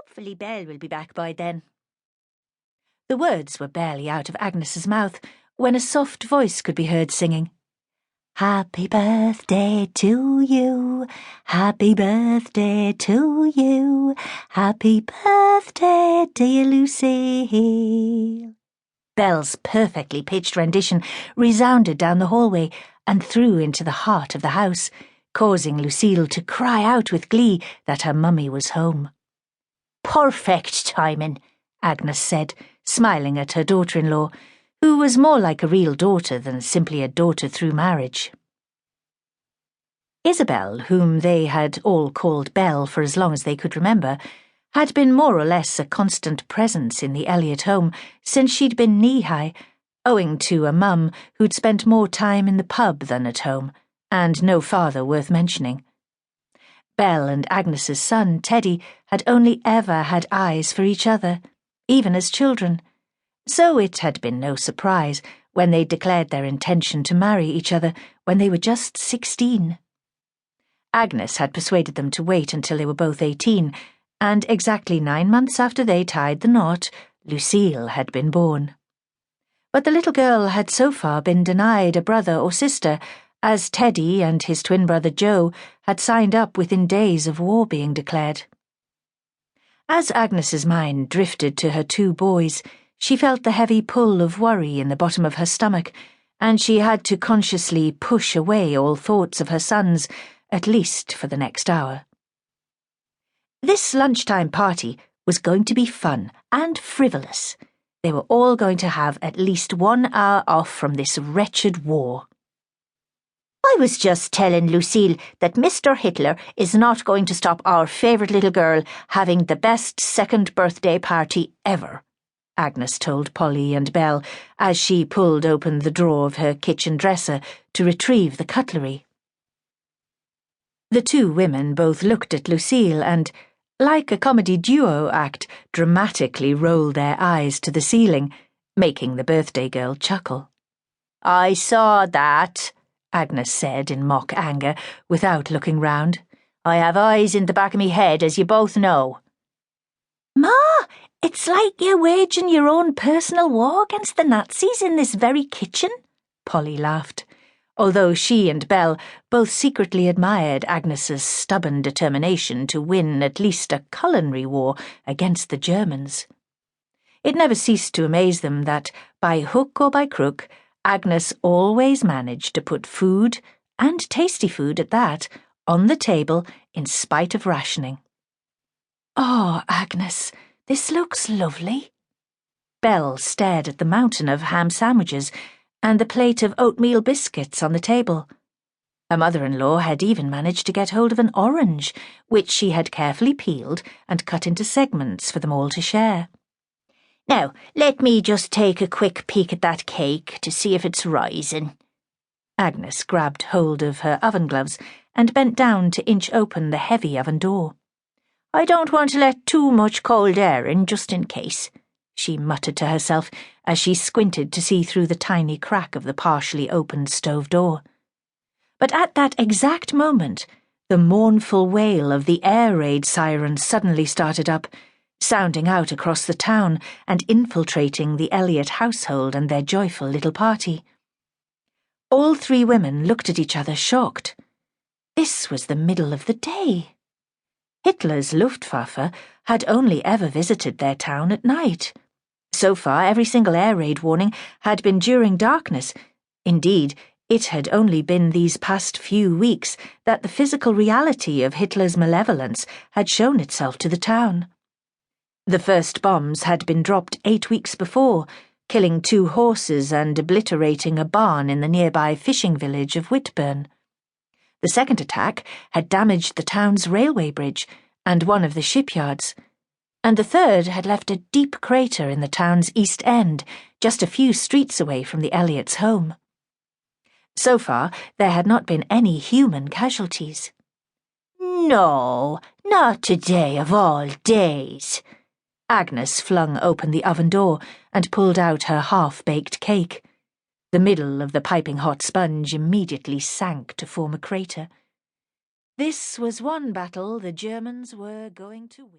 Hopefully Belle will be back by then." The words were barely out of Agnes's mouth when a soft voice could be heard singing, "Happy birthday to you, happy birthday to you, happy birthday, dear Lucille." Belle's perfectly pitched rendition resounded down the hallway and through into the heart of the house, causing Lucille to cry out with glee that her mummy was home. "Perfect timing," Agnes said, smiling at her daughter-in-law, who was more like a real daughter than simply a daughter through marriage. Isabel, whom they had all called Belle for as long as they could remember, had been more or less a constant presence in the Elliot home since she'd been knee-high, owing to a mum who'd spent more time in the pub than at home, and no father worth mentioning. Belle and Agnes's son, Teddy, had only ever had eyes for each other, even as children, so it had been no surprise when they declared their intention to marry each other when they were just 16. Agnes had persuaded them to wait until they were both 18, and exactly 9 months after they tied the knot, Lucille had been born. But the little girl had so far been denied a brother or sister, as Teddy and his twin brother Joe had signed up within days of war being declared. As Agnes's mind drifted to her 2 boys, she felt the heavy pull of worry in the bottom of her stomach, and she had to consciously push away all thoughts of her sons, at least for the next hour. This lunchtime party was going to be fun and frivolous. They were all going to have at least 1 hour off from this wretched war. "I was just telling Lucille that Mr. Hitler is not going to stop our favourite little girl having the best second birthday party ever," Agnes told Polly and Belle as she pulled open the drawer of her kitchen dresser to retrieve the cutlery. The 2 women both looked at Lucille and, like a comedy duo act, dramatically rolled their eyes to the ceiling, making the birthday girl chuckle. "I saw that," Agnes said in mock anger, without looking round. "I have eyes in the back of me head, as you both know." "Ma, it's like you're waging your own personal war against the Nazis in this very kitchen," Polly laughed, although she and Belle both secretly admired Agnes's stubborn determination to win at least a culinary war against the Germans. It never ceased to amaze them that, by hook or by crook, Agnes always managed to put food, and tasty food at that, on the table in spite of rationing. "Oh, Agnes, this looks lovely." Belle stared at the mountain of ham sandwiches and the plate of oatmeal biscuits on the table. Her mother-in-law had even managed to get hold of an orange, which she had carefully peeled and cut into segments for them all to share. "Now, let me just take a quick peek at that cake to see if it's rising." Agnes grabbed hold of her oven gloves and bent down to inch open the heavy oven door. "I don't want to let too much cold air in, just in case," she muttered to herself as she squinted to see through the tiny crack of the partially opened stove door. But at that exact moment, the mournful wail of the air raid siren suddenly started up, sounding out across the town and infiltrating the Elliot household and their joyful little party. All 3 women looked at each other shocked. This was the middle of the day. Hitler's Luftwaffe had only ever visited their town at night. So far, every single air raid warning had been during darkness. Indeed, it had only been these past few weeks that the physical reality of Hitler's malevolence had shown itself to the town. The first bombs had been dropped 8 weeks before, killing 2 horses and obliterating a barn in the nearby fishing village of Whitburn. The second attack had damaged the town's railway bridge and one of the shipyards, and the third had left a deep crater in the town's east end, just a few streets away from the Elliots' home. So far, there had not been any human casualties. "No, not today of all days." Agnes flung open the oven door and pulled out her half-baked cake. The middle of the piping hot sponge immediately sank to form a crater. This was one battle the Germans were going to win.